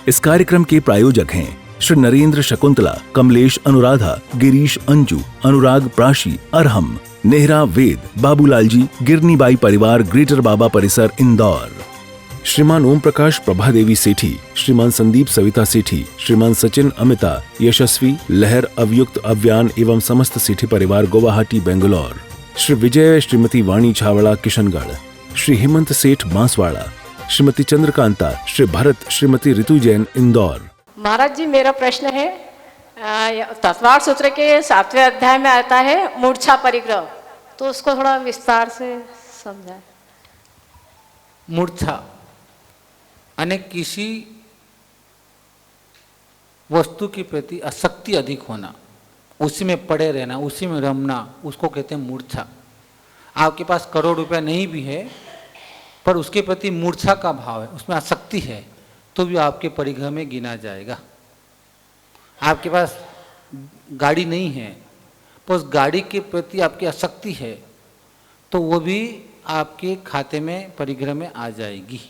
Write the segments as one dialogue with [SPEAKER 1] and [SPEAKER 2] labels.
[SPEAKER 1] इस कार्यक्रम के प्रायोजक हैं श्री नरेंद्र शकुंतला, कमलेश अनुराधा, गिरीश अंजू, अनुराग प्राशी, अरहम, नेहरा वेद, बाबूलाल जी, गिरनीबाई परिवार, ग्रेटर बाबा परिसर, इंदौर। श्रीमान ओम प्रकाश प्रभा देवी सेठी, श्रीमान संदीप सविता सेठी, श्रीमान सचिन अमिता, यशस्वी लहर, अवयुक्त अव्यान एवं समस्त सेठी परिवार, गुवाहाटी, बेंगलोर। श्री विजय, श्रीमती वाणी छावड़ा, किशनगढ़, श्री हेमंत सेठ, बांसवाड़ा, श्रीमती चंद्रकांता, श्री भरत, श्रीमती ऋतु जैन, इंदौर।
[SPEAKER 2] महाराज जी, मेरा प्रश्न है, तत्वार सूत्र के 7वें अध्याय में आता है मूर्छा परिग्रह, तो उसको थोड़ा विस्तार से समझाएं।
[SPEAKER 3] मूर्छा यानी किसी वस्तु के प्रति आसक्ति अधिक होना, उसी में पड़े रहना, उसी में रमना, उसको कहते हैं मूर्छा। आपके पास करोड़ रुपया नहीं भी है पर उसके प्रति मूर्छा का भाव है, उसमें आसक्ति है, तो भी आपके परिग्रह में गिना जाएगा। आपके पास गाड़ी नहीं है पर उस गाड़ी के प्रति आपकी आसक्ति है, तो वो भी आपके खाते में परिग्रह में आ जाएगी।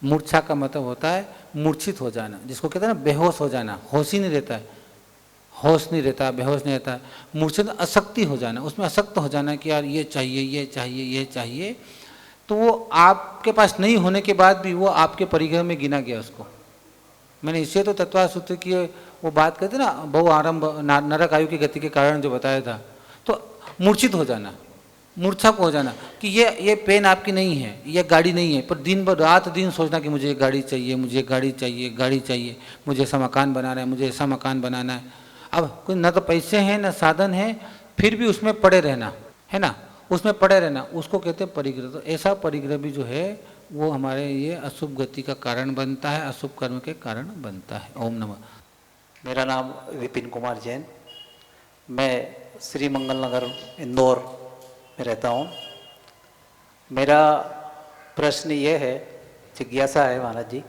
[SPEAKER 3] मूर्छा का मतलब होता है मूर्छित हो जाना, जिसको कहते हैं ना बेहोश हो जाना, होश ही नहीं रहता है, होश नहीं रहता, बेहोश नहीं रहता। मूर्छित आसक्ति हो जाना, उसमें आसक्त हो जाना कि यार ये चाहिए, ये चाहिए, ये चाहिए, तो वो आपके पास नहीं होने के बाद भी वो आपके परिग्रह में गिना गया उसको। मैंने इससे तो तत्व सूत्र की वो बात करते ना, बहु आरंभ नरक आयु की गति के कारण जो बताया था, तो मूर्छित हो जाना, मूर्छा को हो जाना कि ये पेन आपकी नहीं है, ये गाड़ी नहीं है, पर दिन भर रात दिन सोचना कि मुझे गाड़ी चाहिए, मुझे गाड़ी चाहिए, गाड़ी चाहिए, मुझे ऐसा मकान बनाना है, मुझे ऐसा मकान बनाना है। अब कोई न तो पैसे हैं न साधन है, फिर भी उसमें पड़े रहना है ना, उसमें पड़े रहना, उसको कहते हैं परिग्रह। तो ऐसा परिग्रह भी जो है वो हमारे ये अशुभ गति का कारण बनता है, अशुभ कर्म के कारण बनता है। ओम नमः।
[SPEAKER 4] मेरा नाम विपिन कुमार जैन, मैं श्री मंगल नगर इंदौर में रहता हूँ। मेरा प्रश्न ये है, जिज्ञासा है महाराज जी,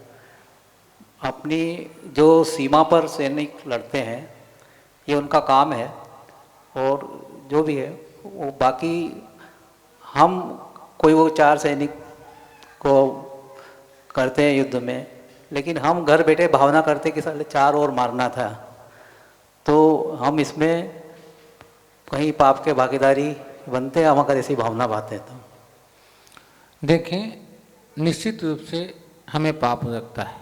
[SPEAKER 4] अपनी जो सीमा पर सैनिक लड़ते हैं ये उनका काम है, और जो भी है वो बाकी हम कोई वो 4 सैनिक को करते हैं युद्ध में, लेकिन हम घर बैठे भावना करते कि साले 4 और मारना था, तो हम इसमें कहीं पाप के भागीदारी बनते हैं, हम अगर ऐसी भावना पाते हैं तो?
[SPEAKER 3] देखें, निश्चित रूप से हमें पाप लगता है।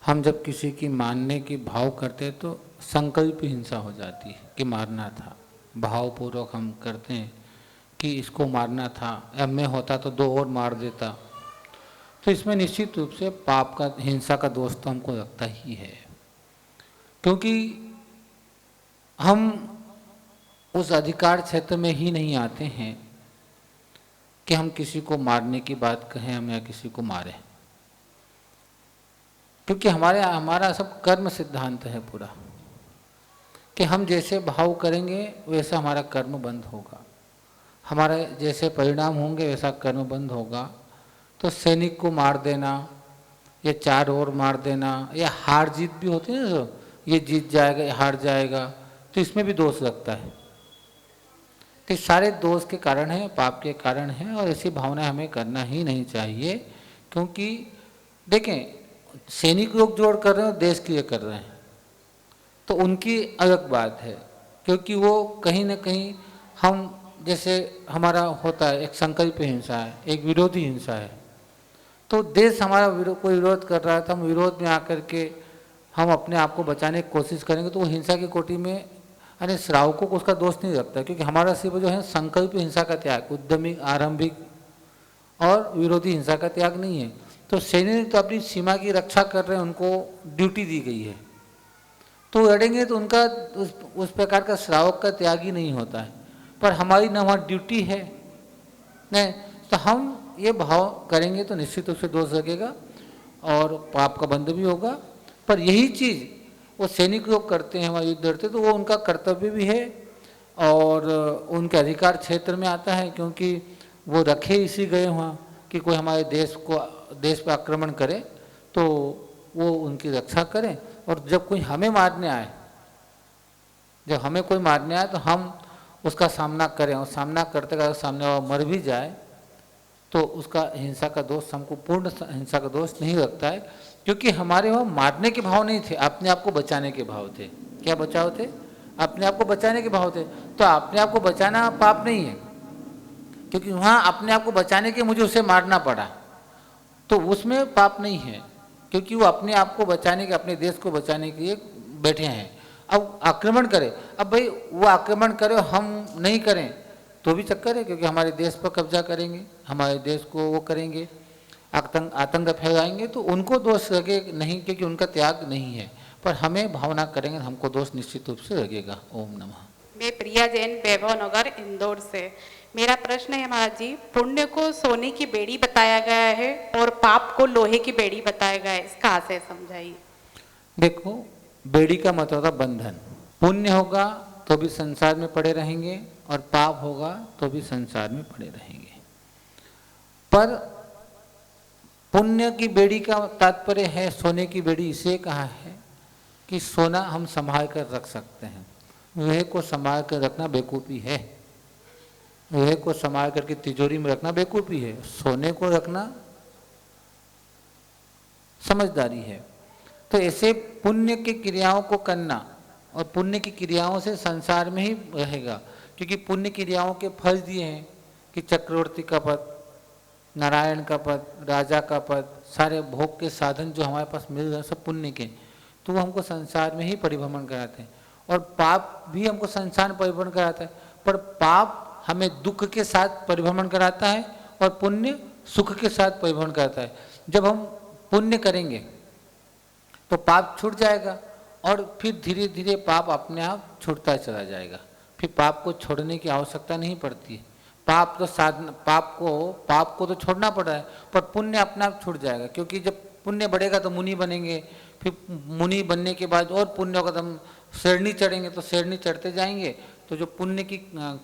[SPEAKER 3] हम जब किसी की मारने की भाव करते हैं तो संकल्प हिंसा हो जाती है कि मारना था, भावपूर्वक हम करते हैं कि इसको मारना था, अब मैं होता तो 2 और मार देता, तो इसमें निश्चित रूप से पाप का, हिंसा का दोष तो हमको लगता ही है, क्योंकि हम उस अधिकार क्षेत्र में ही नहीं आते हैं कि हम किसी को मारने की बात कहें हम या किसी को मारें, क्योंकि हमारा सब कर्म सिद्धांत है पूरा, कि हम जैसे भाव करेंगे वैसा हमारा कर्म बंद होगा, हमारे जैसे परिणाम होंगे वैसा कर्म बंद होगा। तो सैनिक को मार देना या 4 और मार देना या हार जीत भी होती है ना, जो ये जीत जाएगा या हार जाएगा, तो इसमें भी दोष लगता है। तो सारे दोष के कारण है, पाप के कारण है, और ऐसी भावना हमें करना ही नहीं चाहिए। क्योंकि देखें, सैनिक लोग जो कर रहे हैं देश के लिए कर रहे हैं, तो उनकी अलग बात है, क्योंकि वो कहीं ना कहीं हम जैसे हमारा होता है एक संकल्प हिंसा है, एक विरोधी हिंसा है, तो देश हमारा कोई विरोध कर रहा है तो हम विरोध में आकर के हम अपने आप को बचाने की कोशिश करेंगे, तो वो हिंसा की कोटि में, यानी श्रावकों को उसका दोष नहीं लगता, क्योंकि हमारा सिर्फ जो है संकल्प हिंसा का त्याग, उद्यमी आरंभिक और विरोधी हिंसा का त्याग नहीं है। तो सैनिक तो अपनी सीमा की रक्षा कर रहे हैं, उनको ड्यूटी दी गई है, तो लड़ेंगे तो उनका उस प्रकार का श्रावक का त्याग ही नहीं होता है। पर हमारी ना वहाँ ड्यूटी है नहीं, तो हम ये भाव करेंगे तो निश्चित रूप से दोष लगेगा और पाप का बंध भी होगा। पर यही चीज़ वो सैनिक लोग करते हैं, वहाँ युद्ध लड़ते, तो वो उनका कर्तव्य भी है और उनके अधिकार क्षेत्र में आता है, क्योंकि वो रखे इसी गए वहाँ कि कोई हमारे देश पर आक्रमण करे तो वो उनकी रक्षा करें। और जब कोई हमें मारने आए, जब हमें कोई मारने आए तो हम उसका सामना करें, और सामना करते करते सामने वाला मर भी जाए तो उसका हिंसा का दोष हमको पूर्ण हिंसा का दोष नहीं लगता है, क्योंकि हमारे वहाँ मारने के भाव नहीं थे, अपने आप को बचाने के भाव थे। क्या बचाव थे? अपने आप को बचाने के भाव थे। तो अपने आप को बचाना पाप नहीं है, क्योंकि वहाँ अपने आप को बचाने के मुझे उसे मारना पड़ा, तो उसमें पाप नहीं है, क्योंकि वो अपने आप को बचाने के, अपने देश को बचाने के लिए बैठे हैं। अब आक्रमण करे, अब भाई वो आक्रमण करे और हम नहीं करें तो भी चक्कर है, क्योंकि हमारे देश पर कब्जा करेंगे, हमारे देश को वो करेंगे, आतंक फैलाएंगे, तो उनको दोष लगे नहीं, क्योंकि उनका त्याग नहीं है। पर हमें भावना करेंगे, हमको दोष निश्चित रूप से लगेगा। ओम नमः।
[SPEAKER 5] मैं प्रिया जैन, वैभव नगर, इंदौर से। मेरा प्रश्न है महाराज जी, पुण्य को सोने की बेड़ी बताया गया है और पाप को लोहे की बेड़ी बताया गया है, इसका आशय समझाइए।
[SPEAKER 3] देखो, बेड़ी का मतलब होता बंधन। पुण्य होगा तो भी संसार में पड़े रहेंगे और पाप होगा तो भी संसार में पड़े रहेंगे। पर पुण्य की बेड़ी का तात्पर्य है, सोने की बेड़ी इसे कहा है कि सोना हम संभाल कर रख सकते हैं। लोहे को संभाल कर रखना बेवकूफ़ी है, लोहे को संभाल करके तिजोरी में रखना बेवकूफ़ी है, सोने को रखना समझदारी है। तो ऐसे पुण्य की क्रियाओं को करना, और पुण्य की क्रियाओं से संसार में ही रहेगा, क्योंकि पुण्य क्रियाओं के फल दिए हैं कि चक्रवर्ती का पद, नारायण का पद, राजा का पद, सारे भोग के साधन जो हमारे पास मिल रहे हैं सब पुण्य के, तो वो हमको संसार में ही परिभ्रमण कराते हैं। और पाप भी हमको संसार में परिभ्रमण कराता है, पर पाप हमें दुख के साथ परिभ्रमण कराता है और पुण्य सुख के साथ परिभ्रमण कराता है। जब हम पुण्य करेंगे तो पाप छूट जाएगा और फिर धीरे धीरे पाप अपने आप छूटता चला जाएगा, फिर पाप को छोड़ने की आवश्यकता नहीं पड़ती है। पाप तो साधन, पाप को तो छोड़ना पड़ रहा है, पर पुण्य अपने आप छूट जाएगा, क्योंकि जब पुण्य बढ़ेगा तो मुनि बनेंगे, फिर मुनि बनने के बाद और पुण्य होगा तो हम श्रेणी चढ़ेंगे, तो श्रेणी चढ़ते जाएंगे, तो जो पुण्य की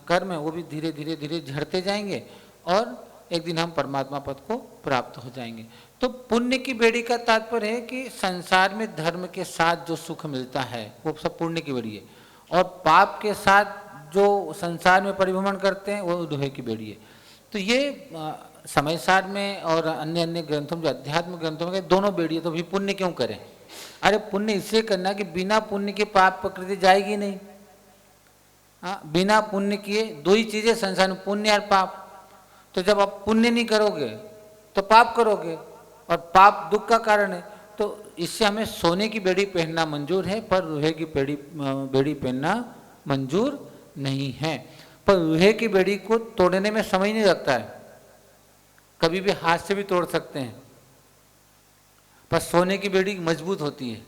[SPEAKER 3] कर्म है वो भी धीरे धीरे धीरे झड़ते जाएंगे और एक दिन हम परमात्मा पद को प्राप्त हो जाएंगे। तो पुण्य की बेड़ी का तात्पर्य है कि संसार में धर्म के साथ जो सुख मिलता है वो सब पुण्य की बेड़ी है, और पाप के साथ जो संसार में परिभ्रमण करते हैं वो लोहे की बेड़ी है। तो ये समय सार में और अन्य अन्य ग्रंथों में, जो अध्यात्म ग्रंथों में दोनों बेड़ी है, तो भी पुण्य क्यों करें? अरे पुण्य इससे करना कि बिना पुण्य के पाप प्रकृति जाएगी नहीं। हाँ, बिना पुण्य किए दो ही चीजें संसार में, पुण्य और पाप। तो जब आप पुण्य नहीं करोगे तो पाप करोगे, और पाप दुख का कारण है, तो इससे हमें सोने की बेड़ी पहनना मंजूर है, पर लोहे की बेड़ी पहनना मंजूर नहीं है। पर लोहे की बेड़ी को तोड़ने में समय नहीं लगता है, कभी भी हाथ से भी तोड़ सकते हैं, पर सोने की बेड़ी मजबूत होती है,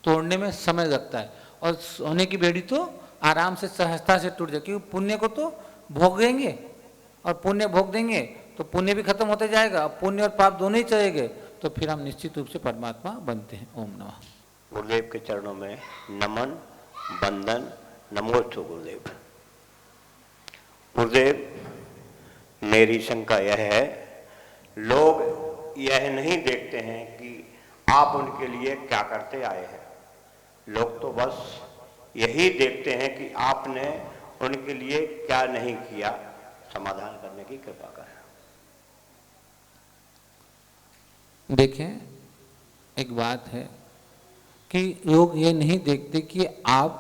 [SPEAKER 3] तोड़ने में समय लगता है। और सोने की बेड़ी तो आराम से सहजता से टूट जाए, क्योंकि पुण्य को तो भोग देंगे, और पुण्य भोग देंगे तो पुण्य भी खत्म होते जाएगा, पुण्य और पाप दोनों ही चलेंगे, तो फिर हम निश्चित रूप से परमात्मा बनते हैं। ओम नमः।
[SPEAKER 6] गुरुदेव के चरणों में नमन, वंदन, नमोस्तु गुरुदेव। गुरुदेव, मेरी शंका यह है, लोग यह नहीं देखते हैं कि आप उनके लिए क्या करते आए हैं, लोग तो बस यही देखते हैं कि आपने उनके लिए क्या नहीं किया। समाधान करने की कृपा करें।
[SPEAKER 3] देखें, एक बात है कि लोग ये नहीं देखते कि आप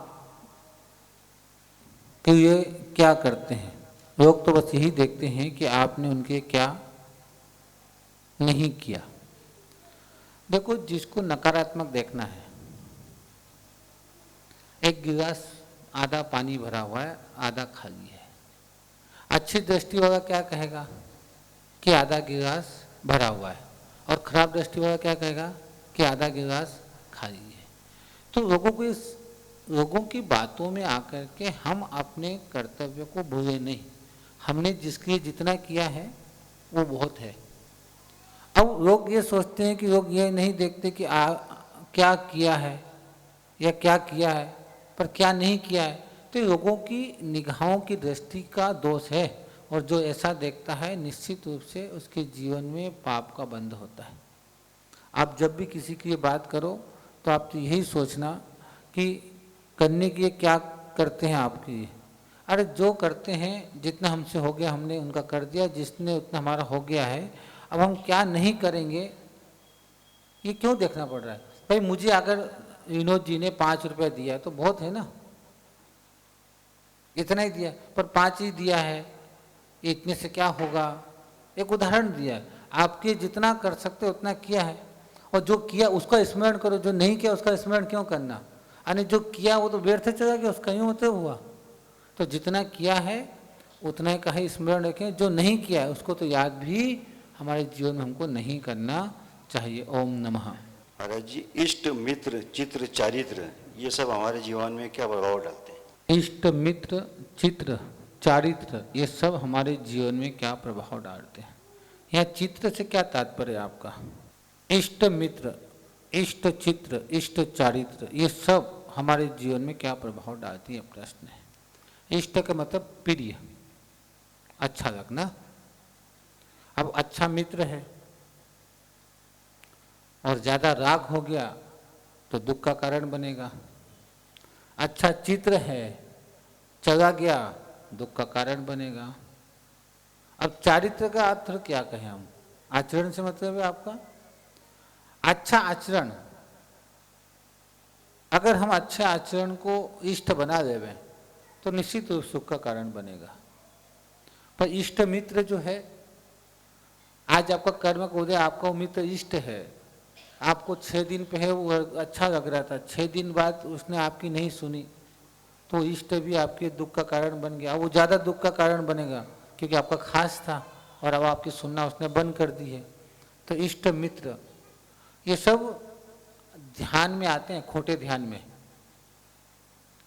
[SPEAKER 3] के लिए क्या करते हैं, लोग तो बस यही देखते हैं कि आपने उनके क्या नहीं किया। देखो, जिसको नकारात्मक देखना है, एक गिलास आधा पानी भरा हुआ है, आधा खाली है। अच्छी दृष्टि वाला क्या कहेगा कि आधा गिलास भरा हुआ है, और खराब दृष्टि वाला क्या कहेगा कि आधा गिलास खाली है। तो लोगों की बातों में आकर के हम अपने कर्तव्य को भूले नहीं। हमने जिसके लिए जितना किया है वो बहुत है। अब लोग ये सोचते हैं कि लोग ये नहीं देखते कि क्या किया है या क्या किया है, पर क्या नहीं किया है। तो लोगों की निगाहों की दृष्टि का दोष है, और जो ऐसा देखता है निश्चित रूप से उसके जीवन में पाप का बंध होता है। आप जब भी किसी की बात करो तो आप तो यही सोचना कि करने के लिए क्या करते हैं आपके लिए। अरे जो करते हैं, जितना हमसे हो गया हमने उनका कर दिया, जिसने उतना हमारा हो गया है, अब हम क्या नहीं करेंगे ये क्यों देखना पड़ रहा है? भाई मुझे अगर विनोद जी ने 5 रुपये दिया तो बहुत है ना, इतना ही दिया, पर 5 ही दिया है, ये इतने से क्या होगा? एक उदाहरण दिया है, आपके जितना कर सकते उतना किया है, और जो किया उसका स्मरण करो, जो नहीं किया उसका स्मरण क्यों करना? यानी जो किया वो तो व्यर्थ चला गया, उसका यूँ होते हुआ। तो जितना किया है उतना का ही स्मरण रखें, जो नहीं किया है उसको तो याद भी हमारे जीवन में हमको नहीं करना चाहिए। ओम नमः।
[SPEAKER 7] महाराज जी, इष्ट मित्र चित्र चारित्र ये सब हमारे जीवन में क्या प्रभाव डालते हैं?
[SPEAKER 3] इष्ट मित्र चित्र चारित्र ये सब हमारे जीवन में क्या प्रभाव डालते हैं? यहाँ चित्र से क्या तात्पर्य है आपका? इष्ट मित्र, इष्ट चित्र, इष्ट चारित्र ये सब हमारे जीवन में क्या प्रभाव डालती है, प्रश्न है। इष्ट का मतलब प्रिय, अच्छा लगना। अब अच्छा मित्र है और ज़्यादा राग हो गया तो दुख का कारण बनेगा। अच्छा चित्र है, चला गया, दुख का कारण बनेगा। अब चारित्र का अर्थ क्या कहें हम? आचरण से मतलब है आपका अच्छा आचरण। अगर हम अच्छे आचरण को इष्ट बना देवें तो निश्चित रूप सुख का कारण बनेगा। पर इष्ट मित्र जो है, आज आपका कर्म का उदय, आपका वो मित्र इष्ट है, आपको 6 दिन पे है वो अच्छा लग रहा था, 6 दिन बाद उसने आपकी नहीं सुनी तो इष्ट भी आपके दुख का कारण बन गया। वो ज़्यादा दुख का कारण बनेगा क्योंकि आपका खास था और अब आपकी सुनना उसने बंद कर दी है। तो इष्ट मित्र ये सब ध्यान में आते हैं, खोटे ध्यान में।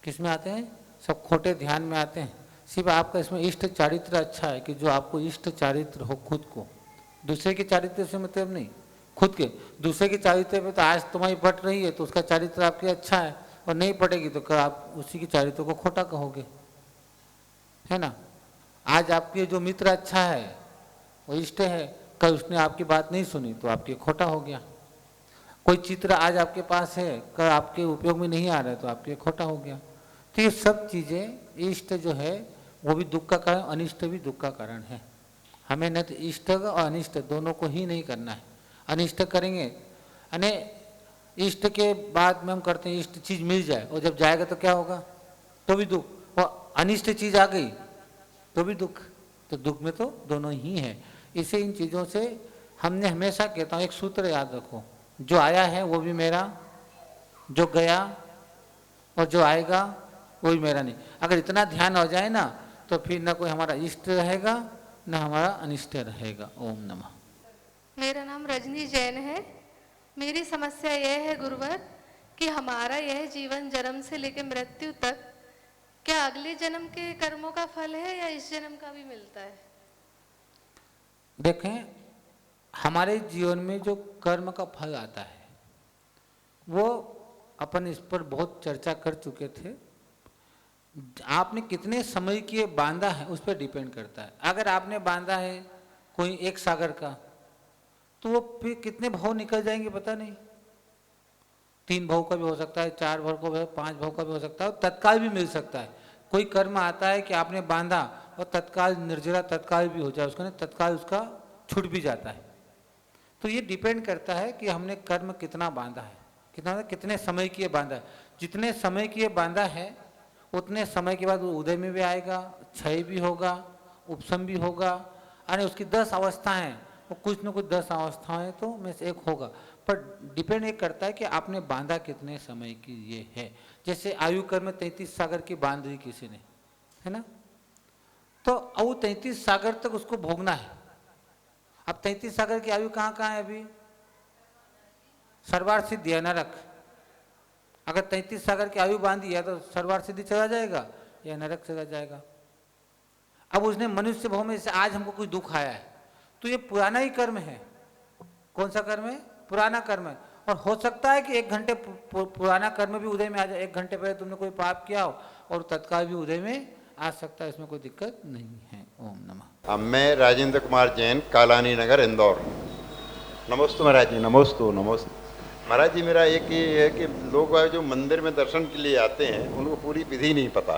[SPEAKER 3] किस में आते हैं? सब खोटे ध्यान में आते हैं। सिर्फ आपका इसमें इष्ट चारित्र अच्छा है कि जो आपको इष्ट चारित्र हो खुद को, दूसरे के चारित्र से मतलब नहीं, खुद के। दूसरे के चारित्र पे तो आज तुम्हारी पट रही है तो उसका चारित्र आपके अच्छा है, और नहीं पटेगी तो कल आप उसी के चारित्र को खोटा कहोगे, है ना। आज आपके जो मित्र अच्छा है वो इष्ट है, कल उसने आपकी बात नहीं सुनी तो आपके खोटा हो गया। कोई चित्र आज आपके पास है, कल आपके उपयोग में नहीं आ रहा है तो आपके खोटा हो गया। तो ये सब चीज़ें, इष्ट जो है वो भी दुख का कारण, अनिष्ट भी दुख का कारण है। हमें न तो इष्ट और अनिष्ट दोनों को ही नहीं करना है। अनिष्ट करेंगे यानी इष्ट के बाद में हम करते हैं इष्ट चीज़ मिल जाए, और जब जाएगा तो क्या होगा? तो भी दुख। और अनिष्ट चीज़ आ गई तो भी दुख। तो दुख में तो दोनों ही है। इसे इन चीज़ों से हमने हमेशा, कहता हूँ, एक सूत्र याद रखो, जो आया है वो भी मेरा, जो गया और जो आएगा वो भी मेरा नहीं। अगर इतना ध्यान हो जाए ना तो फिर ना कोई हमारा इष्ट रहेगा ना हमारा अनिष्ट रहेगा। ओम नमः।
[SPEAKER 8] मेरा नाम रजनी जैन है। मेरी समस्या यह है गुरुवर कि हमारा यह जीवन जन्म से लेकर मृत्यु तक क्या अगले जन्म के कर्मों का फल है या इस जन्म का भी मिलता है?
[SPEAKER 3] देखें, हमारे जीवन में जो कर्म का फल आता है वो अपन इस पर बहुत चर्चा कर चुके थे। आपने कितने समय के बांधा है उस पर डिपेंड करता है। अगर आपने बांधा है कोई 1 सागर का तो वो फिर कितने भाव निकल जाएंगे पता नहीं। 3 भाव का भी हो सकता है, 4 भाव का भी, 5 भाव का भी हो सकता है, और तत्काल भी मिल सकता है। कोई कर्म आता है कि आपने बांधा और तत्काल निर्जरा तत्काल भी हो जाए, उसका नहीं, तत्काल उसका छूट भी जाता है। तो ये डिपेंड करता है कि हमने कर्म कितना बांधा है, कितने समय के बांधा है। जितने समय के बांधा है उतने समय के बाद वो उदय में भी आएगा, क्षय भी होगा, उपशम भी होगा, यानी उसकी 10 अवस्थाएं, वो कुछ न कुछ 10 अवस्थाएं तो में से एक होगा। पर डिपेंड ये करता है कि आपने बांधा कितने समय की ये है। जैसे आयु कर्म 33 सागर की बांध दी किसी ने, है ना, तो अब 33 सागर तक उसको भोगना है। अब 33 सागर की आयु कहाँ कहाँ है? अभी सर्वार्थ सिद्धि है, नरक। अगर 33 सागर की आयु बांधी है तो सर्वार्थ सिद्धि चला जाएगा या नरक चला जाएगा। अब उसने मनुष्य भाव में से आज हमको कोई दुख आया है तो ये पुराना ही कर्म है। कौन सा कर्म है? पुराना कर्म है। और हो सकता है कि 1 घंटे पुराना कर्म भी उदय में आ जाए। 1 घंटे पहले तुमने कोई पाप किया हो और तत्काल भी उदय में आ सकता है, इसमें कोई दिक्कत नहीं है। ओम नमः।
[SPEAKER 9] अब मैं राजेंद्र कुमार जैन, कालानी नगर, इंदौर। नमस्ते महाराज जी। नमस्ते। महाराज जी, मेरा एक ये है कि लोग जो मंदिर में दर्शन के लिए आते हैं उनको पूरी विधि नहीं पता।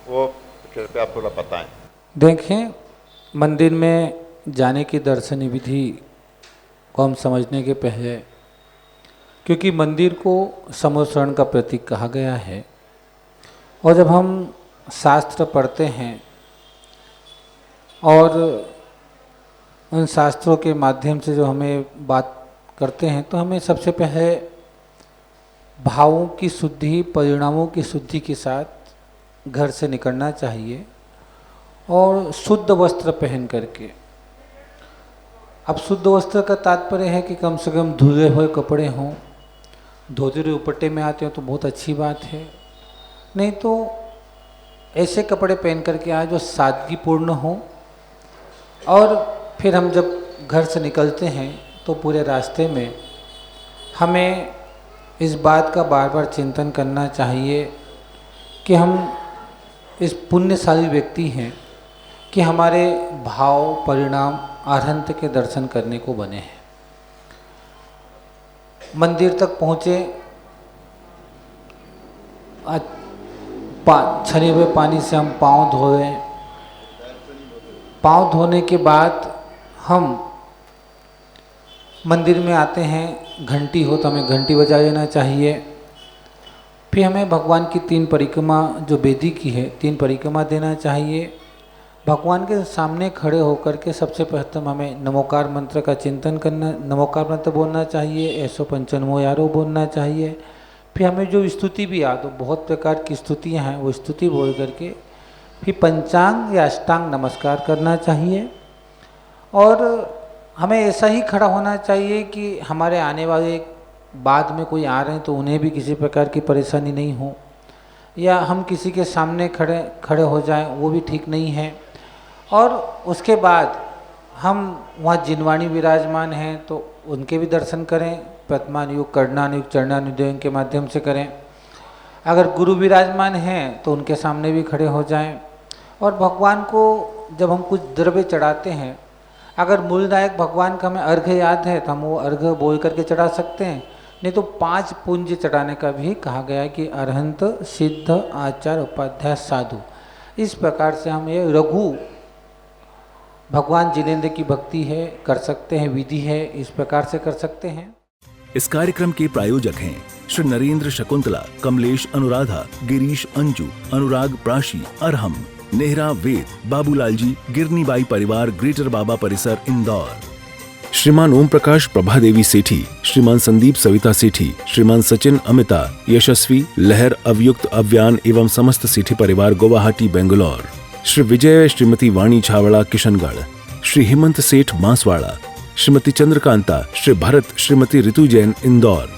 [SPEAKER 9] वो कृपया आप थोड़ा बताएं।
[SPEAKER 3] देखें, मंदिर में जाने की दर्शनीय विधि को हम समझने के पहले, क्योंकि मंदिर को समोशरण का प्रतीक कहा गया है, और जब हम शास्त्र पढ़ते हैं और उन शास्त्रों के माध्यम से जो हमें बात करते हैं, तो हमें सबसे पहले भावों की शुद्धि, परिणामों की शुद्धि के साथ घर से निकलना चाहिए और शुद्ध वस्त्र पहन करके। अब शुद्ध वस्त्र का तात्पर्य है कि कम से कम धुले हुए कपड़े हों, धोती दुपट्टे में आते हो तो बहुत अच्छी बात है, नहीं तो ऐसे कपड़े पहन करके आए जो सादगीपूर्ण हो। और फिर हम जब घर से निकलते हैं तो पूरे रास्ते में हमें इस बात का बार बार चिंतन करना चाहिए कि हम इस पुण्यशाली व्यक्ति हैं कि हमारे भाव, परिणाम अरहंत के दर्शन करने को बने हैं। मंदिर तक पहुँचे, छने हुए पानी से हम पाँव धोए, पाँव धोने के बाद हम मंदिर में आते हैं, घंटी हो तो हमें घंटी बजा लेना चाहिए। फिर हमें भगवान की 3 परिक्रमा जो वेदी की है, 3 परिक्रमा देना चाहिए। भगवान के सामने खड़े होकर के सबसे प्रथम हमें नमोकार मंत्र का चिंतन करना, नमोकार मंत्र बोलना चाहिए, 195 यारो बोलना चाहिए। फिर हमें जो स्तुति भी याद हो, बहुत प्रकार की स्तुतियाँ हैं, वो स्तुति बोल करके फिर पंचांग या अष्टांग नमस्कार करना चाहिए। और हमें ऐसा ही खड़ा होना चाहिए कि हमारे आने वाले बाद में कोई आ रहे हैं तो उन्हें भी किसी प्रकार की परेशानी नहीं हो, या हम किसी के सामने खड़े हो जाएं, वो भी ठीक नहीं है। और उसके बाद हम वहाँ जिनवाणी विराजमान हैं तो उनके भी दर्शन करें, प्रथमानुयोग, कर्णानुयोग, चरणानुयोग के माध्यम से करें। अगर गुरु विराजमान हैं तो उनके सामने भी खड़े हो जाएं। और भगवान को जब हम कुछ द्रव्य चढ़ाते हैं, अगर मूलदायक भगवान का हमें अर्घ्य याद है तो हम वो अर्घ्य बोल करके चढ़ा सकते हैं, नहीं तो 5 पुंज चढ़ाने का भी कहा गया है कि अरहंत, सिद्ध, आचार्य, उपाध्याय, साधु। इस प्रकार से हम ये रघु भगवान जिनेंद्र की भक्ति है, कर सकते हैं, विधि है, इस प्रकार से कर सकते हैं।
[SPEAKER 1] इस कार्यक्रम के प्रायोजक हैं श्री नरेंद्र शकुंतला, कमलेश अनुराधा, गिरीश अंजू, अनुराग प्राशी, अरहम, नेहरा वेद, बाबूलाल जी, गिरनीबाई परिवार, ग्रेटर बाबा परिसर, इंदौर। श्रीमान ओम प्रकाश प्रभादेवी सेठी, श्रीमान संदीप सविता सेठी, श्रीमान सचिन अमिता, यशस्वी, लहर, अवयुक्त, अव्यान एवं समस्त सेठी परिवार, गुवाहाटी, बेंगलोर। श्री विजय, श्रीमती वाणी छावड़ा, किशनगढ़। श्री हेमंत सेठ, बांसवाड़ा। श्रीमती चंद्रकांता, श्री भरत, श्रीमती ऋतु जैन, इंदौर।